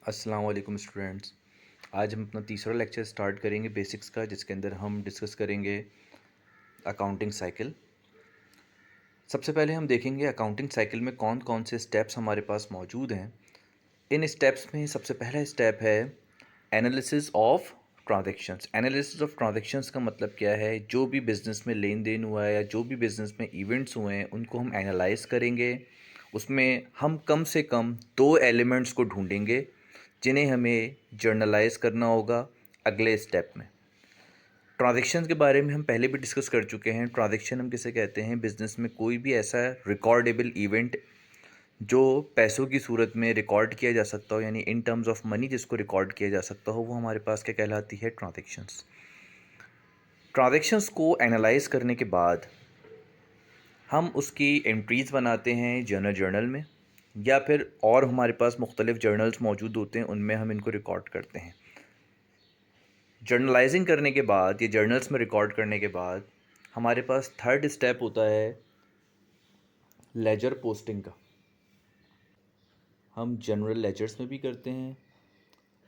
अस्सलाम वालेकुम स्टूडेंट्स। आज हम अपना तीसरा लेक्चर स्टार्ट करेंगे बेसिक्स का, जिसके अंदर हम डिस्कस करेंगे अकाउंटिंग साइकिल। सबसे पहले हम देखेंगे अकाउंटिंग साइकिल में कौन कौन से स्टेप्स हमारे पास मौजूद हैं। इन स्टेप्स में सबसे पहला स्टेप है analysis of transactions. Analysis of transactions का मतलब क्या है? जो भी बिज़नेस में लेन देन हुआ है या जो भी बिज़नेस में इवेंट्स हुए हैं उनको हम एनालाइज करेंगे। उसमें हम कम से कम दो एलिमेंट्स को ढूंढेंगे जिन्हें हमें जर्नलाइज करना होगा अगले स्टेप में। ट्रांजैक्शन के बारे में हम पहले भी डिस्कस कर चुके हैं। ट्रांजैक्शन हम किसे कहते हैं? बिज़नेस में कोई भी ऐसा रिकॉर्डेबल इवेंट जो पैसों की सूरत में रिकॉर्ड किया जा सकता हो, यानी इन टर्म्स ऑफ मनी जिसको रिकॉर्ड किया जा सकता हो, वो हमारे पास क्या कहलाती है? ट्रांजैक्शंस। ट्रांजैक्शंस को एनालाइज करने के बाद हम उसकी एंट्रीज़ बनाते हैं जर्नल में, या फिर और हमारे पास मुख्तलिफ जर्नल्स मौजूद होते हैं, उनमें हम इनको रिकॉर्ड करते हैं। जर्नलाइजिंग करने के बाद, ये जर्नल्स में रिकॉर्ड करने के बाद, हमारे पास थर्ड स्टेप होता है लेजर पोस्टिंग का। हम जनरल लेजर्स में भी करते हैं,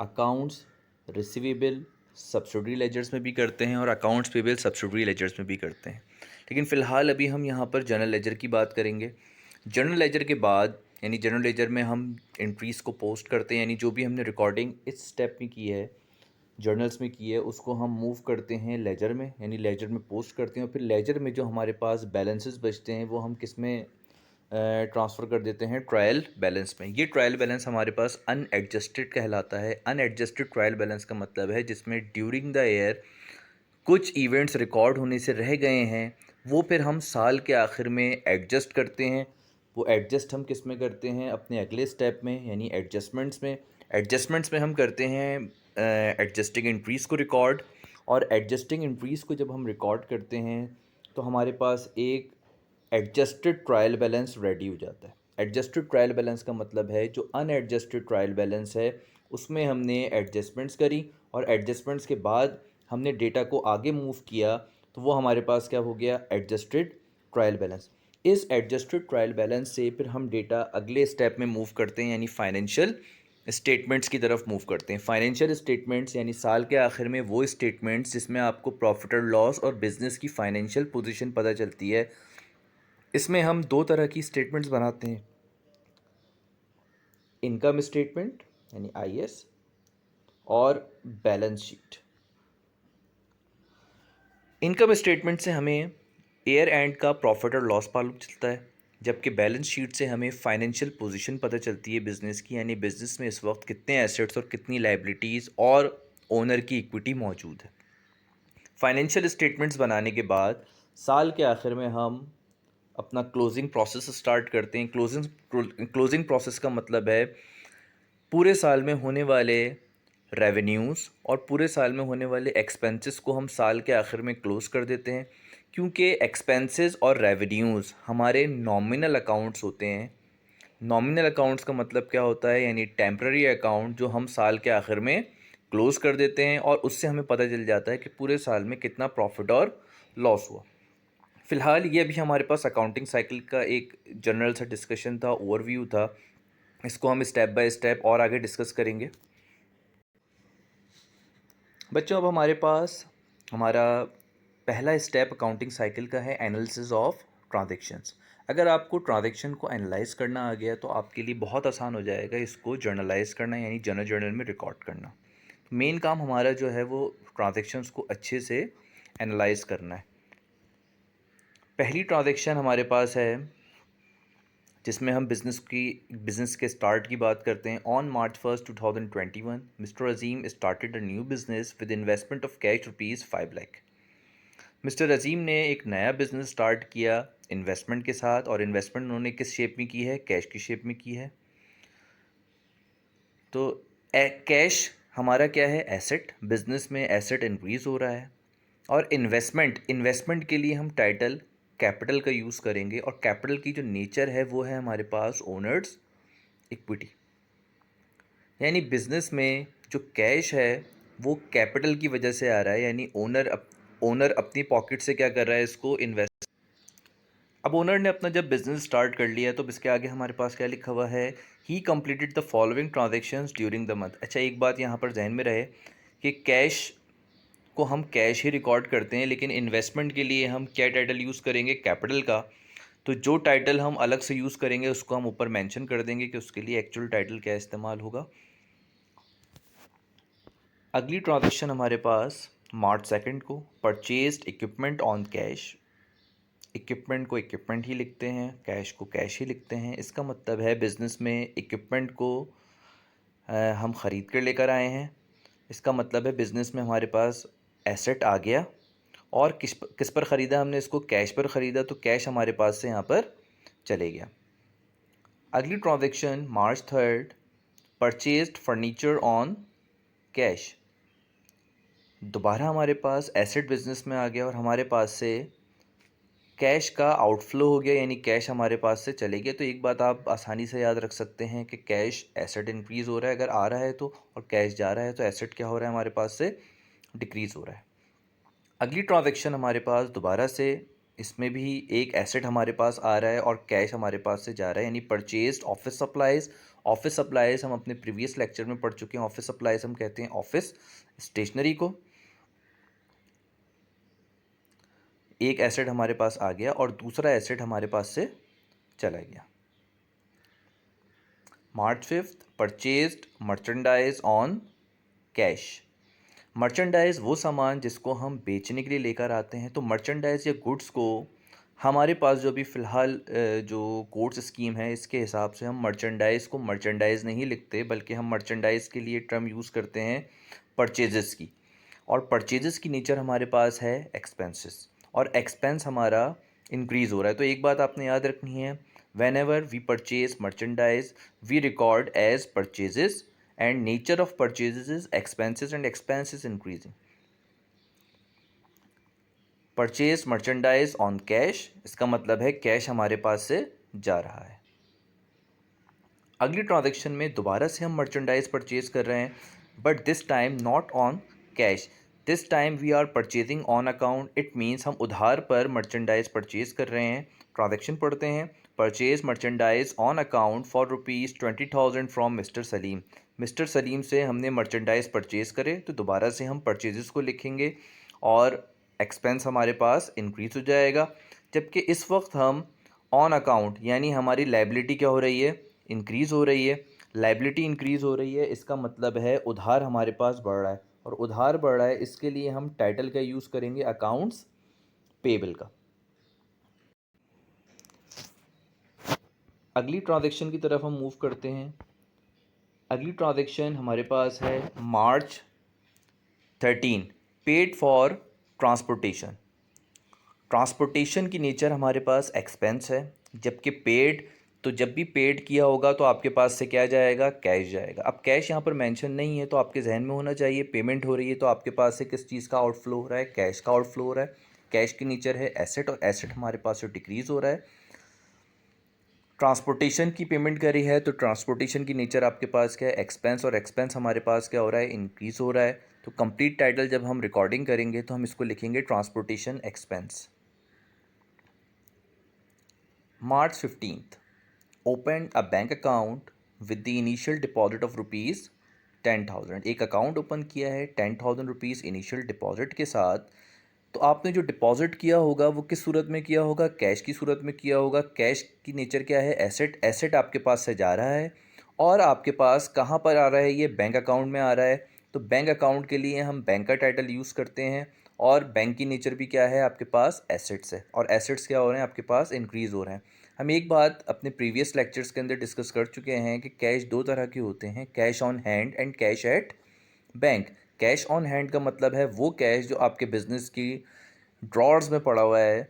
अकाउंट्स रिसीवेबल सब्सिडरी लेजर्स में भी करते हैं, और अकाउंट्स पेबल सब्सिडरी लेजर्स में भी करते हैं। लेकिन फ़िलहाल अभी हम यहाँ पर जनरल लेजर की बात करेंगे। जनरल लेजर के बाद, यानी जनरल लेजर में हम एंट्रीज़ को पोस्ट करते हैं, यानी जो भी हमने रिकॉर्डिंग इस स्टेप में की है, जर्नल्स में की है, उसको हम मूव करते हैं लेजर में, यानी लेजर में पोस्ट करते हैं। और फिर लेजर में जो हमारे पास बैलेंसेस बचते हैं वो हम किस में ट्रांसफ़र कर देते हैं? ट्रायल बैलेंस में। ये ट्रायल बैलेंस हमारे पास अनएडजस्टेड कहलाता है। अनएडजस्टेड ट्रायल बैलेंस का मतलब है जिसमें ड्यूरिंग द ईयर कुछ इवेंट्स रिकॉर्ड होने से रह गए हैं, वो फिर हम साल के आखिर में एडजस्ट करते हैं। वो एडजस्ट हम किस में करते हैं? अपने अगले स्टेप में, यानी एडजस्टमेंट्स में। एडजस्टमेंट्स में हम करते हैं एडजस्टिंग एंट्रीज़ को रिकॉर्ड। और एडजस्टिंग एंट्रीज़ को जब हम रिकॉर्ड करते हैं तो हमारे पास एक एडजस्टेड ट्रायल बैलेंस रेडी हो जाता है। एडजस्टेड ट्रायल बैलेंस का मतलब है जो अनएडजस्टेड ट्रायल बैलेंस है उसमें हमने एडजस्टमेंट्स करी, और एडजस्टमेंट्स के बाद हमने डेटा को आगे मूव किया, तो वो हमारे पास क्या हो गया? Adjusted trial balance. इस एडजस्टेड ट्रायल बैलेंस से फिर हम डेटा अगले स्टेप में मूव करते हैं, यानी फाइनेंशियल स्टेटमेंट्स की तरफ मूव करते हैं। फाइनेंशियल स्टेटमेंट्स यानी साल के आखिर में वो स्टेटमेंट्स जिसमें आपको प्रॉफिट और लॉस और बिजनेस की फाइनेंशियल पोजीशन पता चलती है। इसमें हम दो तरह की स्टेटमेंट्स बनाते हैं, इनकम स्टेटमेंट यानी आईएस और बैलेंस शीट। इनकम स्टेटमेंट से हमें ईयर एंड का प्रॉफिट और लॉस मालूम चलता है, जबकि बैलेंस शीट से हमें फाइनेंशियल पोजीशन पता चलती है बिज़नेस की, यानी बिज़नेस में इस वक्त कितने एसेट्स और कितनी लायबिलिटीज़ और ओनर की इक्विटी मौजूद है। फाइनेंशियल स्टेटमेंट्स बनाने के बाद साल के आखिर में हम अपना क्लोजिंग प्रोसेस स्टार्ट करते हैं। क्लोजिंग प्रोसेस का मतलब है पूरे साल में होने वाले रेवेन्यूज़ और पूरे साल में होने वाले एक्सपेंसेस को हम साल के आखिर में क्लोज़ कर देते हैं, क्योंकि एक्सपेंसेस और रेवेन्यूज़ हमारे नॉमिनल अकाउंट्स होते हैं। नॉमिनल अकाउंट्स का मतलब क्या होता है? यानी टेम्पररी अकाउंट जो हम साल के आखिर में क्लोज़ कर देते हैं, और उससे हमें पता चल जाता है कि पूरे साल में कितना प्रॉफिट और लॉस हुआ। फ़िलहाल ये अभी हमारे पास अकाउंटिंग साइकिल का एक जनरल सा डिस्कशन था, ओवरव्यू था। इसको हम स्टेप बाय स्टेप और आगे डिस्कस करेंगे। बच्चों, अब हमारे पास हमारा पहला स्टेप अकाउंटिंग साइकिल का है एनालिसिस ऑफ ट्रांजैक्शंस। अगर आपको ट्रांजैक्शन को एनालाइज करना आ गया तो आपके लिए बहुत आसान हो जाएगा इसको जर्नलाइज करना, यानी जर्नल में रिकॉर्ड करना। मेन काम हमारा जो है वो ट्रांजैक्शंस को अच्छे से एनालाइज करना है। पहली ट्रांजैक्शन हमारे पास है जिसमें हम बिज़नेस के स्टार्ट की बात करते हैं। On March 1, 2021 mister Azeem started a new business with investment of cash ₹5 lakh. Mister Azeem ने एक नया बिज़नेस स्टार्ट किया इन्वेस्टमेंट के साथ, और इन्वेस्टमेंट उन्होंने किस शेप में की है? कैश की शेप में की है। तो कैश हमारा क्या है? एसेट। बिज़नेस में एसेट इंक्रीज़ हो रहा है। और इन्वेस्टमेंट के लिए हम टाइटल कैपिटल का यूज़ करेंगे, और कैपिटल की जो नेचर है वो है हमारे पास ओनर्स इक्विटी। यानी बिज़नेस में जो कैश है वो कैपिटल की वजह से आ रहा है, यानी ओनर अपनी पॉकेट से क्या कर रहा है? इसको इन्वेस्ट। अब ओनर ने अपना जब बिज़नेस स्टार्ट कर लिया तो इसके आगे हमारे पास क्या लिखा हुआ है, ही completed the following transactions during the month. अच्छा, एक बात यहाँ पर जहन में रहे कि कैश को हम कैश ही रिकॉर्ड करते हैं, लेकिन इन्वेस्टमेंट के लिए हम क्या टाइटल यूज़ करेंगे, कैपिटल का। तो जो टाइटल हम अलग से यूज़ करेंगे उसको हम ऊपर मेंशन कर देंगे कि उसके लिए एक्चुअल टाइटल क्या इस्तेमाल होगा। अगली ट्रांजेक्शन हमारे पास मार्च 2 को, purchased equipment on cash. Equipment को इक्विपमेंट ही लिखते हैं, कैश को कैश ही लिखते हैं। इसका मतलब है बिज़नेस में इक्विपमेंट को हम ख़रीद कर लेकर आए हैं। इसका मतलब है बिज़नेस में हमारे पास एसेट आ गया, और किस पर ख़रीदा हमने इसको, कैश पर ख़रीदा, तो कैश हमारे पास से यहाँ पर चले गया। अगली transaction March 3, purchased furniture on cash. दोबारा हमारे पास एसेट बिज़नेस में आ गया और हमारे पास से कैश का आउटफ्लो हो गया, यानी कैश हमारे पास से चले गए। तो एक बात आप आसानी से याद रख सकते हैं कि कैश एसेट इंक्रीज़ हो रहा है अगर आ रहा है तो, और कैश जा रहा है तो एसेट क्या हो रहा है हमारे पास से, डिक्रीज़ हो रहा है। अगली ट्रांजेक्शन हमारे पास दोबारा से, इसमें भी एक एसेट हमारे पास आ रहा है और कैश हमारे पास से जा रहा है, यानी purchased office supplies. Office supplies हम अपने प्रीवियस लेक्चर में पढ़ चुके हैं। ऑफिस सप्लाइज़ हम कहते हैं ऑफिस स्टेशनरी को। एक एसेट हमारे पास आ गया और दूसरा एसेट हमारे पास से चला गया। मार्च 5, purchased merchandise on cash. Merchandise वो सामान जिसको हम बेचने के लिए लेकर आते हैं। तो मर्चेंडाइज़ या गुड्स को हमारे पास जो भी फ़िलहाल जो कोर्स स्कीम है इसके हिसाब से हम मर्चेंडाइज़ को मर्चेंडाइज़ नहीं लिखते, बल्कि हम मर्चेंडाइज़ के लिए टर्म यूज़ करते हैं परचेजेस की। और परचेजेस की नेचर हमारे पास है एक्सपेंसेस, और एक्सपेंस हमारा इंक्रीज़ हो रहा है। तो एक बात आपने याद रखनी है, whenever we purchase merchandise we record as purchases, and nature of purchases is expenses, and expenses increasing. Purchase merchandise on cash, इसका मतलब है कैश हमारे पास से जा रहा है। अगली ट्रांजेक्शन में दोबारा से हम मर्चेंडाइज परचेज कर रहे हैं, but this time not on cash, this time we are purchasing on account. It means हम उधार पर मर्चेंडाइज परचेज कर रहे हैं। ट्रांजेक्शन पढ़ते हैं, purchase merchandise on account for ₹20,000 from mister Salim. Mister Salim से हमने मर्चेंडाइज परचेज करे, तो दोबारा से हम परचेजेस को लिखेंगे और एक्सपेंस हमारे पास इंक्रीज हो जाएगा। जबकि इस वक्त हम ऑन अकाउंट, यानी हमारी लाइबिलिटी क्या हो रही है, इंक्रीज़ हो रही है। लाइबिलिटी इंक्रीज़ हो रही है, इसका मतलब है उधार हमारे पास बढ़ रहा है, और उधार बढ़ रहा है इसके लिए हम टाइटल का यूज़ करेंगे अकाउंट्स पेबल का। अगली ट्रांजेक्शन की तरफ हम मूव करते हैं। अगली ट्रांजेक्शन हमारे पास है मार्च 13, पेड फॉर ट्रांसपोर्टेशन। ट्रांसपोर्टेशन की नेचर हमारे पास एक्सपेंस है, जबकि पेड, तो जब भी पेड किया होगा तो आपके पास से क्या जाएगा, कैश जाएगा। अब कैश यहाँ पर मेंशन नहीं है, तो आपके जहन में होना चाहिए पेमेंट हो रही है तो आपके पास से किस चीज़ का आउटफ्लो हो रहा है, कैश का आउटफ्लो हो रहा है। कैश की नेचर है एसेट, और एसेट हमारे पास से डिक्रीज़ हो रहा है। ट्रांसपोर्टेशन की पेमेंट करी है तो ट्रांसपोर्टेशन की नेचर आपके पास क्या है, एक्सपेंस, और एक्सपेंस हमारे पास क्या हो रहा है, इंक्रीज़ हो रहा है। तो कंप्लीट टाइटल जब हम रिकॉर्डिंग करेंगे तो हम इसको लिखेंगे transportation expense. March 15th, opened a bank account with the initial deposit of rupees 10,000। एक अकाउंट ओपन किया है 10,000 रुपीज़ इनिशियल डिपॉजिट के साथ। तो आपने जो डिपॉजिट किया होगा वो किस सूरत में किया होगा, कैश की सूरत में किया होगा। कैश की नेचर क्या है, एसेट। एसेट आपके पास से जा रहा है, और आपके पास कहाँ पर आ रहा है, ये बैंक अकाउंट में आ रहा है। तो बैंक अकाउंट के लिए हम बैंक का टाइटल यूज़ करते हैं, और बैंक की नेचर भी क्या है, आपके पास एसेट्स है, और एसेट्स क्या हो रहे हैं, आपके पास इंक्रीज़ हो रहे हैं। हम एक बात अपने प्रीवियस लेक्चर्स के अंदर डिस्कस कर चुके हैं कि कैश दो तरह के होते हैं, cash on hand and cash at bank. Cash on hand का मतलब है वो कैश जो आपके बिजनेस की ड्रॉर्स में पड़ा हुआ है,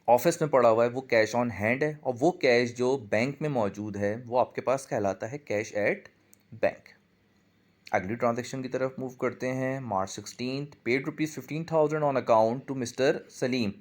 ऑफिस में पड़ा हुआ है, वो कैश ऑन हैंड है। और वो कैश जो बैंक में मौजूद है वो आपके पास कहलाता है कैश एट बैंक। अगली ट्रांजैक्शन की तरफ मूव करते हैं। March 16, paid ₹15,000 on account to mister Salim.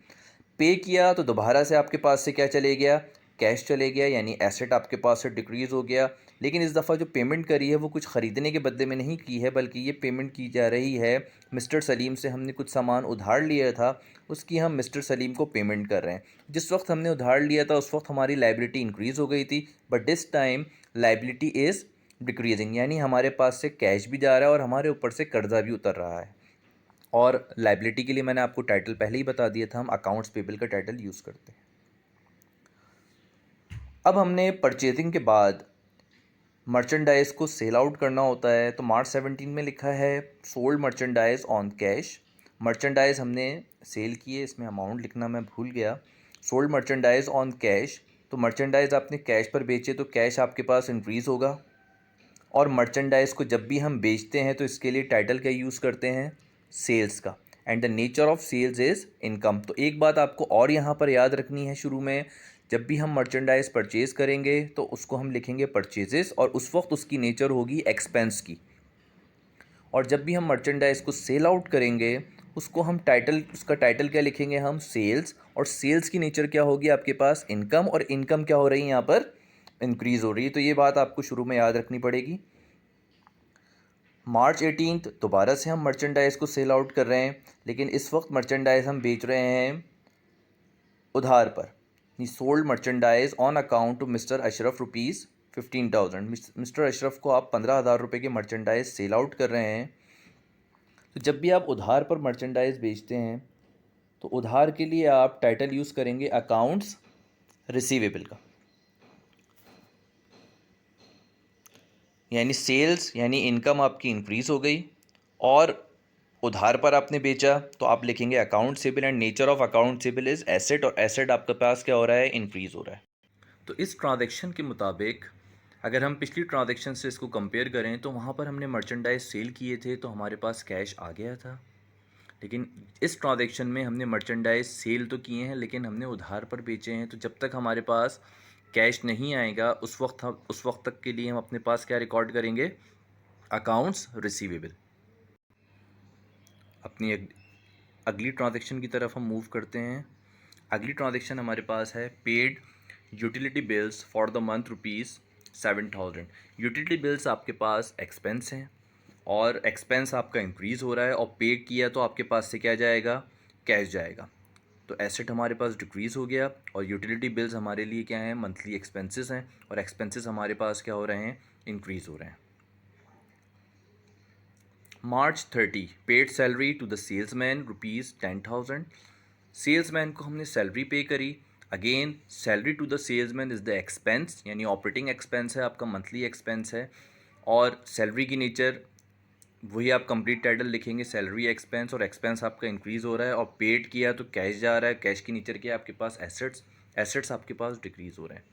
Pay किया तो दोबारा से आपके पास से क्या चले गया, कैश चले गया, यानी एसेट आपके पास से डिक्रीज़ हो गया। लेकिन इस दफ़ा जो पेमेंट करी है वो कुछ ख़रीदने के बदले में नहीं की है, बल्कि ये पेमेंट की जा रही है मिस्टर सलीम से। हमने कुछ सामान उधार लिया था, उसकी हम मिस्टर सलीम को पेमेंट कर रहे हैं। जिस वक्त हमने उधार लिया था उस वक्त हमारी लाइबिलिटी इंक्रीज़ हो गई थी, but this time liability is decreasing, यानी हमारे पास से कैश भी जा रहा है और हमारे ऊपर से कर्ज़ा भी उतर रहा है। और लाइबिलिटी के लिए मैंने आपको टाइटल पहले ही बता दिया था, हम अकाउंट्स पेबल का टाइटल यूज़ करते हैं। अब हमने परचेजिंग के बाद मर्चेंडाइज़ को सेल आउट करना होता है, तो मार्च 17 में लिखा है sold merchandise on cash. Merchandise हमने सेल किए, इसमें अमाउंट लिखना मैं भूल गया। सोल्ड मर्चेंडाइज़ ऑन कैश, तो मर्चेंडाइज़ आपने कैश पर बेचे तो कैश आपके पास इंक्रीज़ होगा। और मर्चेंडाइज़ को जब भी हम बेचते हैं तो इसके लिए टाइटल क्या यूज़ करते हैं, सेल्स का। And the nature of sales is income. तो एक बात आपको और यहाँ पर याद रखनी है शुरू में, जब भी हम मर्चेंडाइज़ परचेज़ करेंगे तो उसको हम लिखेंगे परचेजेस, और उस वक्त उसकी नेचर होगी एक्सपेंस की। और जब भी हम मर्चेंडाइज़ को सेल आउट करेंगे उसको हम उसका टाइटल क्या लिखेंगे, हम सेल्स। और सेल्स की नेचर क्या होगी आपके पास, इनकम। और इनकम क्या हो रही है यहाँ पर, इंक्रीज़ हो रही है। तो ये बात आपको शुरू में याद रखनी पड़ेगी। मार्च 18 दोबारा से हम मर्चेंडाइज़ को सेल आउट कर रहे हैं, लेकिन इस वक्त मर्चेंडाइज़ हम बेच रहे हैं उधार पर। Sold merchandise on account to mister Ashraf rupees 15,000। Mister Ashraf को आप 15,000 रुपये के मर्चेंडाइज सेल आउट कर रहे हैं। तो जब भी आप उधार पर मर्चेंडाइज बेचते हैं तो उधार के लिए आप टाइटल यूज़ करेंगे अकाउंट्स रिसीवेबल का, यानी सेल्स यानी इनकम आपकी इंक्रीज़ हो गई और उधार पर आपने बेचा तो आप लिखेंगे अकाउंट सेबल। एंड नेचर ऑफ अकाउंट सेबल इज़ एसेट, और एसेट आपके पास क्या हो रहा है, इंक्रीज़ हो रहा है। तो इस ट्रांजैक्शन के मुताबिक अगर हम पिछली ट्रांजैक्शन से इसको कंपेयर करें तो वहाँ पर हमने मर्चेंडाइज सेल किए थे तो हमारे पास कैश आ गया था, लेकिन इस ट्रांजैक्शन में हमने मर्चेंडाइज सेल तो किए हैं लेकिन हमने उधार पर बेचे हैं। तो जब तक हमारे पास कैश नहीं आएगा उस वक्त तक के लिए हम अपने पास क्या रिकॉर्ड करेंगे, अकाउंट्स रिसीवेबल। अपनी अगली ट्रांजैक्शन की तरफ हम मूव करते हैं। अगली ट्रांजैक्शन हमारे पास है paid utility bills for the month ₹7,000। Utility bills आपके पास एक्सपेंस हैं और एक्सपेंस आपका इंक्रीज़ हो रहा है, और पेड किया तो आपके पास से क्या जाएगा, कैश जाएगा। तो एसेट हमारे पास डिक्रीज़ हो गया और यूटिलिटी बिल्स हमारे लिए क्या हैं, मंथली एक्सपेंसेस हैं, और एक्सपेंसेस हमारे पास क्या हो रहे हैं, इंक्रीज़ हो रहे हैं। March 30 paid salary to the salesman ₹10,000। Salesman को हमने सैलरी पे करी। Again salary to the salesman is the expense, यानी ऑपरेटिंग एक्सपेंस है, आपका मंथली एक्सपेंस है। और सैलरी की नेचर वही आप कंप्लीट टाइटल लिखेंगे, सैलरी एक्सपेंस, और एक्सपेंस आपका इंक्रीज़ हो रहा है। और पेड किया तो कैश जा रहा है, कैश की नेचर क्या है आपके पास, एसेट्स। एसेट्स आपके पास डिक्रीज़ हो रहे हैं।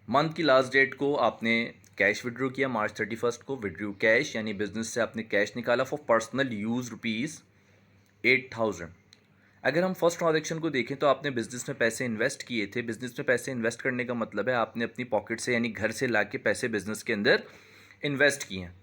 मंथ की लास्ट डेट को आपने कैश विड्रॉ किया, मार्च 31 को विड्रॉ कैश, यानी बिजनेस से आपने कैश निकाला फॉर पर्सनल यूज़ ₹8,000। अगर हम फर्स्ट ट्रांजैक्शन को देखें तो आपने बिज़नेस में पैसे इन्वेस्ट किए थे। बिज़नेस में पैसे इन्वेस्ट करने का मतलब है आपने अपनी पॉकेट से यानी घर से ला के पैसे बिज़नेस के अंदर इन्वेस्ट किए हैं।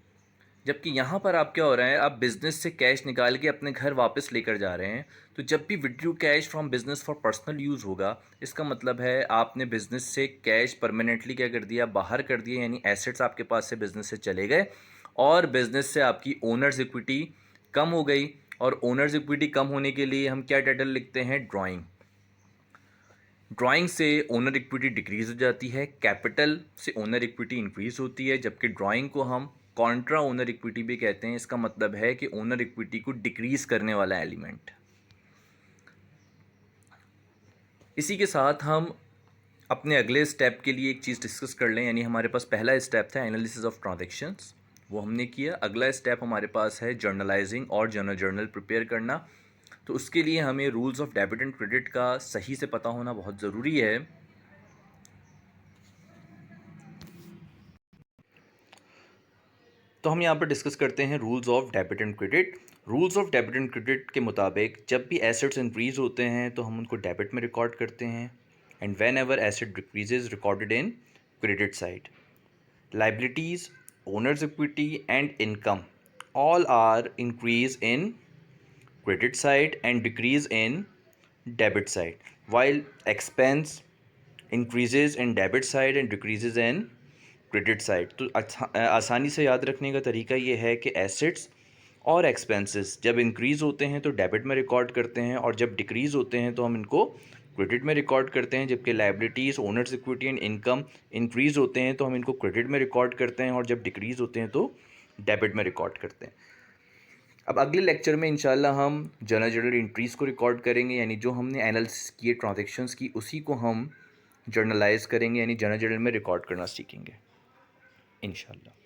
जबकि यहाँ पर आप क्या हो रहा है, आप बिज़नेस से कैश निकाल के अपने घर वापस लेकर जा रहे हैं। तो जब भी withdraw cash from business for personal use होगा, इसका मतलब है आपने बिज़नेस से कैश परमानेंटली क्या कर दिया, बाहर कर दिया, यानी एसेट्स आपके पास से बिज़नेस से चले गए और बिज़नेस से आपकी ओनर्स इक्विटी कम हो गई। और ओनर्स इक्विटी कम होने के लिए हम क्या टाइटल लिखते हैं, ड्राइंग। ड्राइंग से ओनर इक्विटी डिक्रीज़ हो जाती है, कैपिटल से ओनर इक्विटी इंक्रीज़ होती है, जबकि ड्राइंग को हम कॉन्ट्रा ओनर इक्विटी भी कहते हैं। इसका मतलब है कि ओनर इक्विटी को डिक्रीज़ करने वाला एलिमेंट। इसी के साथ हम अपने अगले स्टेप के लिए एक चीज़ डिस्कस कर लें, यानी हमारे पास पहला स्टेप था एनालिसिस ऑफ ट्रांजैक्शंस, वो हमने किया। अगला स्टेप हमारे पास है जर्नलाइजिंग और जर्नल प्रिपेयर करना। तो उसके लिए हमें rules of debit and credit का सही से पता होना बहुत ज़रूरी है। तो हम यहाँ पर डिस्कस करते हैं rules of debit and credit. Rules of debit and credit के मुताबिक जब भी एसेट्स इंक्रीज़ होते हैं तो हम उनको डेबिट में रिकॉर्ड करते हैं, and when ever asset decreases recorded in credit side. Liabilities, owners equity and income all are increase in credit side and decrease in debit side, while expense, increases in debit side and decreases in credit side. तो आसानी से याद रखने का तरीका ये है कि एसेट्स और एक्सपेंसेस जब इंक्रीज़ होते हैं तो डेबिट में रिकॉर्ड करते हैं, और जब डिक्रीज़ होते हैं तो हम इनको क्रेडिट में रिकॉर्ड करते हैं। जबकि liabilities, owners equity and income increase होते हैं तो हम इनको क्रेडिट में रिकॉर्ड करते हैं, और जब डिक्रीज़ होते हैं तो डेबिट में रिकॉर्ड करते हैं। अब अगले लेक्चर में इंशाल्लाह हम जर्नल एंट्रीज़ को रिकॉर्ड करेंगे, यानी जो हमने एनालिसिस किए ट्रांजैक्शंस की उसी को हम जर्नलाइज करेंगे, यानी जर्नल में रिकॉर्ड करना सीखेंगे इंशाल्लाह।